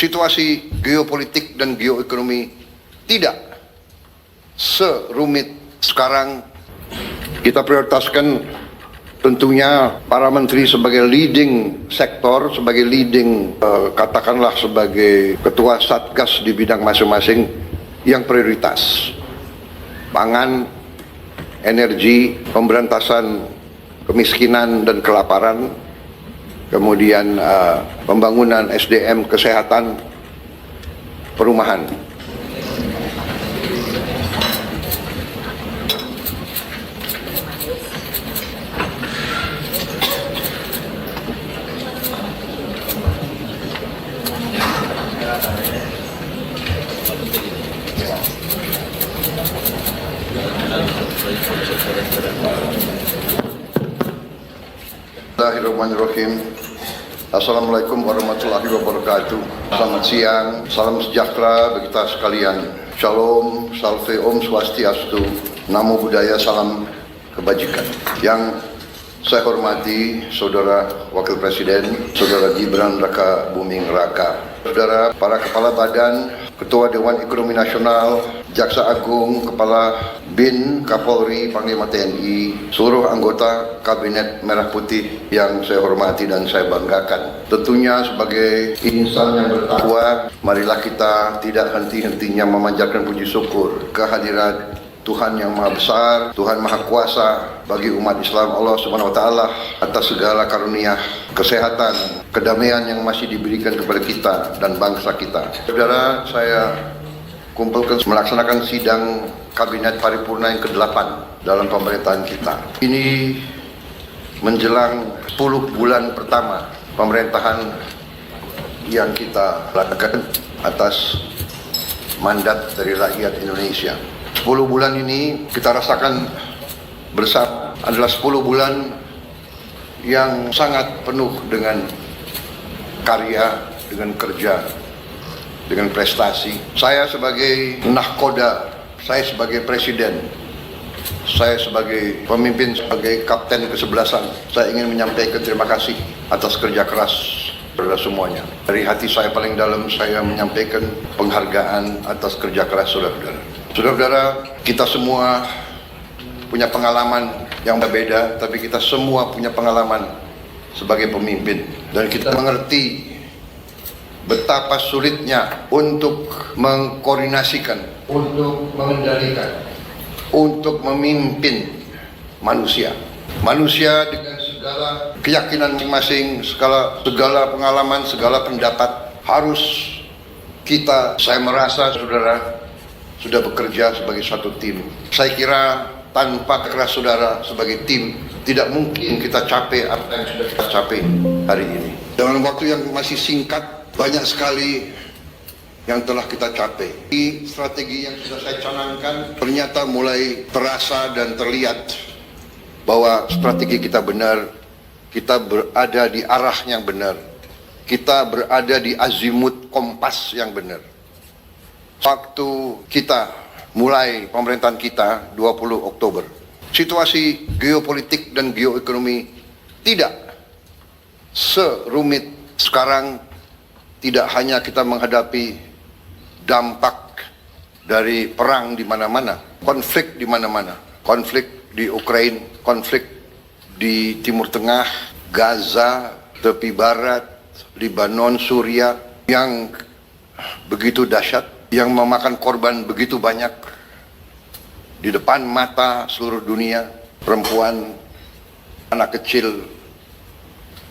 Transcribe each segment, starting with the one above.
Situasi geopolitik dan geoekonomi tidak serumit sekarang. Kita prioritaskan tentunya para menteri sebagai leading sektor, sebagai leading katakanlah sebagai ketua satgas di bidang masing-masing yang prioritas. Pangan, energi, pemberantasan kemiskinan dan kelaparan, kemudian pembangunan SDM, kesehatan, perumahan. Bismillahirrahmanirrahim. Assalamualaikum warahmatullahi wabarakatuh. Selamat siang, salam sejahtera bagi kita sekalian. Shalom, salve, om swastiastu, namo buddhaya, salam kebajikan. Yang saya hormati Saudara Wakil Presiden, Saudara Gibran Raka Buming Raka, Saudara para Kepala Badan, Ketua Dewan Ekonomi Nasional, Jaksa Agung, Kepala BIN, Kapolri, Panglima TNI, seluruh anggota Kabinet Merah Putih yang saya hormati dan saya banggakan. Tentunya sebagai insan yang bertakwa, marilah kita tidak henti-hentinya memanjatkan puji syukur kehadirat Tuhan yang Maha Besar, Tuhan Maha Kuasa bagi umat Islam Allah Subhanahu wa taala atas segala karunia, kesehatan, kedamaian yang masih diberikan kepada kita dan bangsa kita. Saudara, saya kumpulkan melaksanakan sidang Kabinet Paripurna yang ke-8 dalam pemerintahan kita. Ini menjelang 10 bulan pertama pemerintahan yang kita lakukan atas mandat dari rakyat Indonesia. 10 bulan ini kita rasakan bersama adalah 10 bulan yang sangat penuh dengan karya, dengan kerja, dengan prestasi. Saya sebagai nahkoda, saya sebagai presiden, saya sebagai pemimpin, sebagai kapten kesebelasan, saya ingin menyampaikan terima kasih atas kerja keras saudara semuanya. Dari hati saya paling dalam saya menyampaikan penghargaan atas kerja keras saudara-saudara. Saudara-saudara, kita semua punya pengalaman yang berbeda, tapi kita semua punya pengalaman sebagai pemimpin. Dan kita mengerti betapa sulitnya untuk mengkoordinasikan, untuk mengendalikan, untuk memimpin manusia. Manusia dengan segala keyakinan masing-masing, segala pengalaman, segala pendapat harus saya merasa saudara sudah bekerja sebagai satu tim. Saya kira tanpa keras saudara sebagai tim, tidak mungkin kita capai apa yang sudah kita capai hari ini. Dalam waktu yang masih singkat, banyak sekali yang telah kita capai. Strategi yang sudah saya canangkan ternyata mulai terasa dan terlihat bahwa strategi kita benar, kita berada di arah yang benar, kita berada di azimut kompas yang benar. Waktu kita mulai pemerintahan kita 20 Oktober, situasi geopolitik dan geoekonomi tidak serumit sekarang. Tidak hanya kita menghadapi dampak dari perang di mana-mana, konflik di mana-mana, konflik di Ukraina, konflik di Timur Tengah, Gaza, tepi barat, Lebanon, Suriah yang begitu dahsyat, yang memakan korban begitu banyak di depan mata seluruh dunia, perempuan, anak kecil,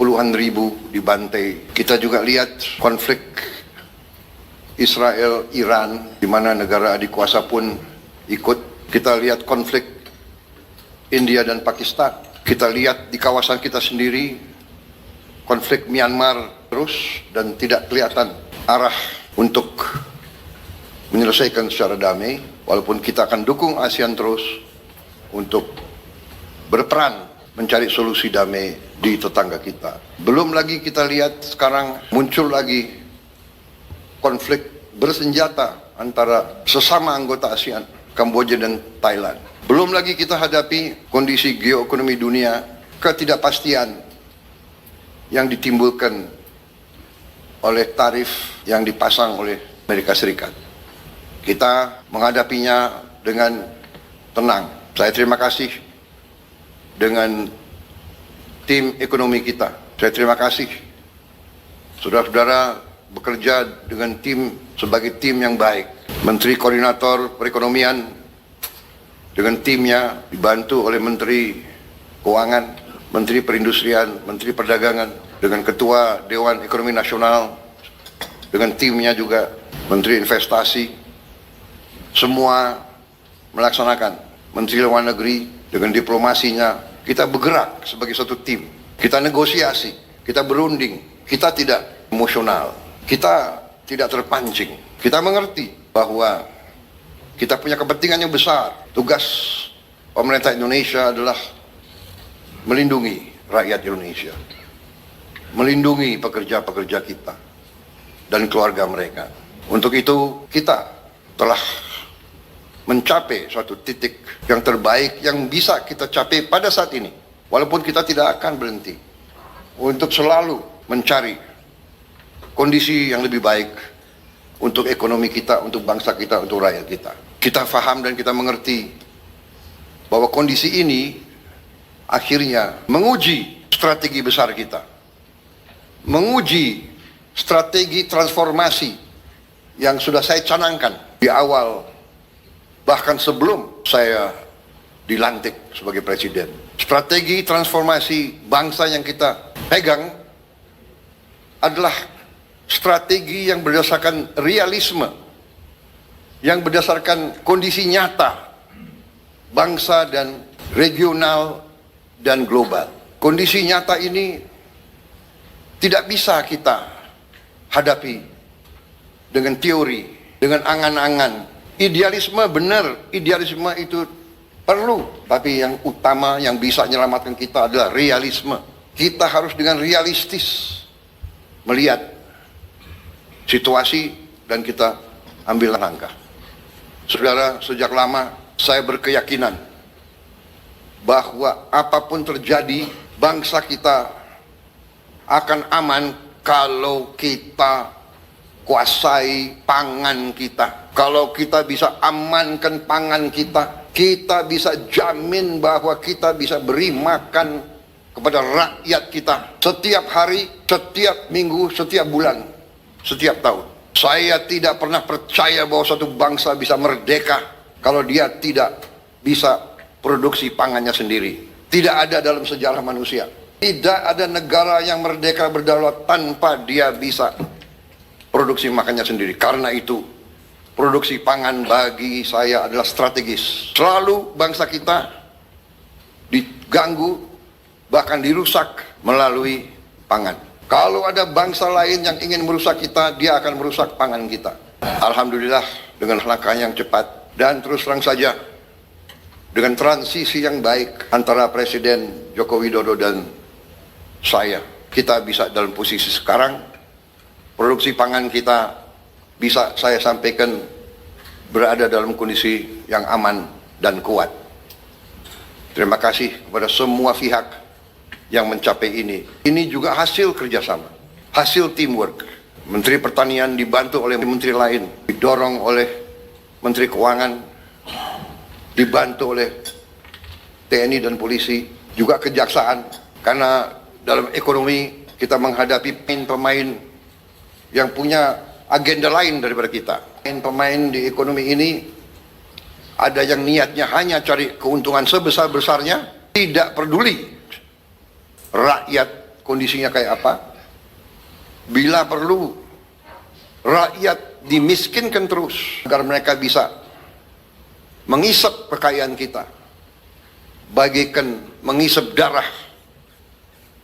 puluhan ribu dibantai. Kita juga lihat konflik Israel-Iran, di mana negara adik kuasa pun ikut. Kita lihat konflik India dan Pakistan. Kita lihat di kawasan kita sendiri, konflik Myanmar terus dan tidak kelihatan arah untuk menyelesaikan secara damai, walaupun kita akan dukung ASEAN terus untuk berperan mencari solusi damai di tetangga kita. Belum lagi kita lihat sekarang muncul lagi konflik bersenjata antara sesama anggota ASEAN, Kamboja dan Thailand. Belum lagi kita hadapi kondisi geoekonomi dunia, ketidakpastian yang ditimbulkan oleh tarif yang dipasang oleh Amerika Serikat. Kita menghadapinya dengan tenang. Saya terima kasih dengan tim ekonomi kita. Saya terima kasih saudara-saudara bekerja dengan tim sebagai tim yang baik. Menteri Koordinator Perekonomian dengan timnya dibantu oleh Menteri Keuangan, Menteri Perindustrian, Menteri Perdagangan, dengan Ketua Dewan Ekonomi Nasional, dengan timnya juga Menteri Investasi, semua melaksanakan. Menteri Luar Negeri dengan diplomasinya, kita bergerak sebagai satu tim. Kita negosiasi, kita berunding, kita tidak emosional, kita tidak terpancing. Kita mengerti bahwa kita punya kepentingan yang besar. Tugas pemerintah Indonesia adalah melindungi rakyat Indonesia, melindungi pekerja-pekerja kita dan keluarga mereka. Untuk itu kita telah mencapai suatu titik yang terbaik yang bisa kita capai pada saat ini. Walaupun kita tidak akan berhenti untuk selalu mencari kondisi yang lebih baik untuk ekonomi kita, untuk bangsa kita, untuk rakyat kita. Kita faham dan kita mengerti bahwa kondisi ini akhirnya menguji strategi besar kita, menguji strategi transformasi yang sudah saya canangkan di awal, bahkan sebelum saya dilantik sebagai presiden. Strategi transformasi bangsa yang kita pegang adalah strategi yang berdasarkan realisme, yang berdasarkan kondisi nyata bangsa dan regional dan global. Kondisi nyata ini tidak bisa kita hadapi dengan teori, dengan angan-angan. Idealisme benar, idealisme itu perlu, tapi yang utama yang bisa menyelamatkan kita adalah realisme. Kita harus dengan realistis melihat situasi dan kita ambil langkah. Saudara, sejak lama saya berkeyakinan bahwa apapun terjadi, bangsa kita akan aman kalau kita kuasai pangan kita. Kalau kita bisa amankan pangan kita, kita bisa jamin bahwa kita bisa beri makan kepada rakyat kita setiap hari, setiap minggu, setiap bulan, setiap tahun. Saya tidak pernah percaya bahwa suatu bangsa bisa merdeka kalau dia tidak bisa produksi pangannya sendiri. Tidak ada dalam sejarah manusia. Tidak ada negara yang merdeka berdaulat tanpa dia bisa produksi makannya sendiri. Karena itu, produksi pangan bagi saya adalah strategis. Selalu bangsa kita diganggu, bahkan dirusak melalui pangan. Kalau ada bangsa lain yang ingin merusak kita, dia akan merusak pangan kita. Alhamdulillah, dengan langkah yang cepat dan terus terang saja, dengan transisi yang baik antara Presiden Joko Widodo dan saya, kita bisa dalam posisi sekarang. Produksi pangan kita bisa saya sampaikan berada dalam kondisi yang aman dan kuat. Terima kasih kepada semua pihak yang mencapai ini. Ini juga hasil kerjasama, hasil teamwork. Menteri Pertanian dibantu oleh menteri lain, didorong oleh Menteri Keuangan, dibantu oleh TNI dan polisi, juga kejaksaan. Karena dalam ekonomi kita menghadapi pemain yang punya agenda lain daripada kita. Pemain di ekonomi ini ada yang niatnya hanya cari keuntungan sebesar-besarnya, tidak peduli rakyat kondisinya kayak apa. Bila perlu, rakyat dimiskinkan terus agar mereka bisa mengisap kekayaan kita, bagaikan mengisap darah.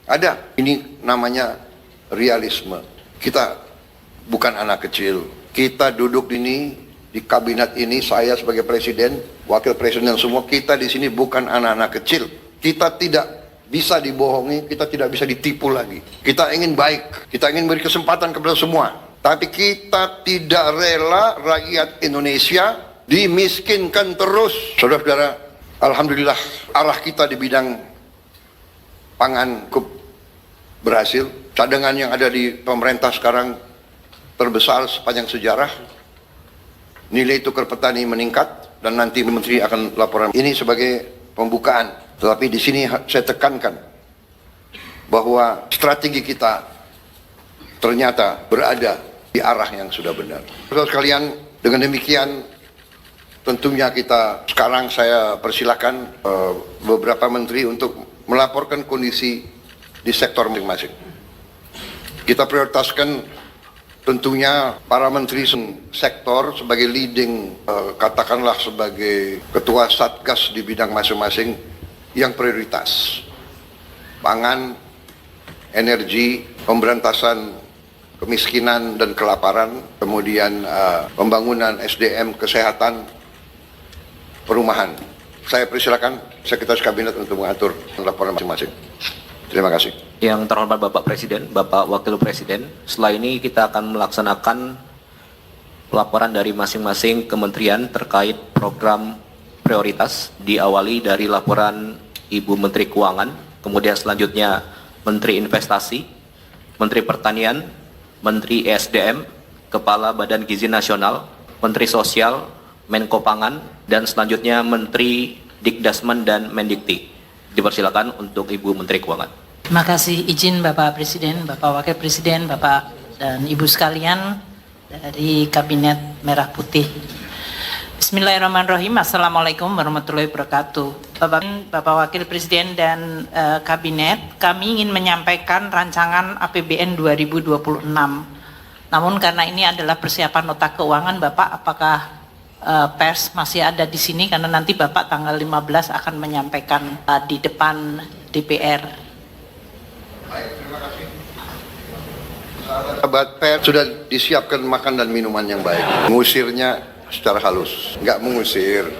Ada, ini namanya realisme. Kita bukan anak kecil. Kita duduk di kabinet ini, saya sebagai presiden, wakil presiden semua, kita di sini bukan anak-anak kecil. Kita tidak bisa dibohongi, kita tidak bisa ditipu lagi. Kita ingin baik, kita ingin beri kesempatan kepada semua. Tapi kita tidak rela rakyat Indonesia dimiskinkan terus. Saudara-saudara, alhamdulillah arah kita di bidang pangan cukup berhasil. Cadangan yang ada di pemerintah sekarang terbesar sepanjang sejarah. Nilai tukar petani meningkat dan nanti Menteri akan laporan ini sebagai pembukaan. Tetapi di sini saya tekankan bahwa strategi kita ternyata berada di arah yang sudah benar. Saudara sekalian, dengan demikian tentunya sekarang saya persilakan beberapa menteri untuk melaporkan kondisi di sektor masing-masing. Kita prioritaskan tentunya para menteri sektor sebagai leading, katakanlah sebagai ketua satgas di bidang masing-masing yang prioritas. Pangan, energi, pemberantasan kemiskinan dan kelaparan, kemudian pembangunan SDM, kesehatan, perumahan. Saya persilakan Sekretaris Kabinet untuk mengatur laporan masing-masing. Terima kasih. Yang terhormat Bapak Presiden, Bapak Wakil Presiden, setelah ini kita akan melaksanakan laporan dari masing-masing kementerian terkait program prioritas, diawali dari laporan Ibu Menteri Keuangan, kemudian selanjutnya Menteri Investasi, Menteri Pertanian, Menteri ESDM, Kepala Badan Gizi Nasional, Menteri Sosial, Menko Pangan, dan selanjutnya Menteri Dikdasmen dan Mendikti. Dipersilakan untuk Ibu Menteri Keuangan. Terima kasih, izin Bapak Presiden, Bapak Wakil Presiden, Bapak dan Ibu sekalian dari Kabinet Merah Putih. Bismillahirrahmanirrahim. Assalamualaikum warahmatullahi wabarakatuh. Bapak Wakil Presiden dan Kabinet, kami ingin menyampaikan rancangan APBN 2026. Namun karena ini adalah persiapan nota keuangan, Bapak, apakah pers masih ada di sini? Karena nanti Bapak tanggal 15 akan menyampaikan di depan DPR. Baik, terima kasih. Sahabat pers sudah disiapkan makan dan minuman yang baik. Mengusirnya secara halus, nggak mengusir.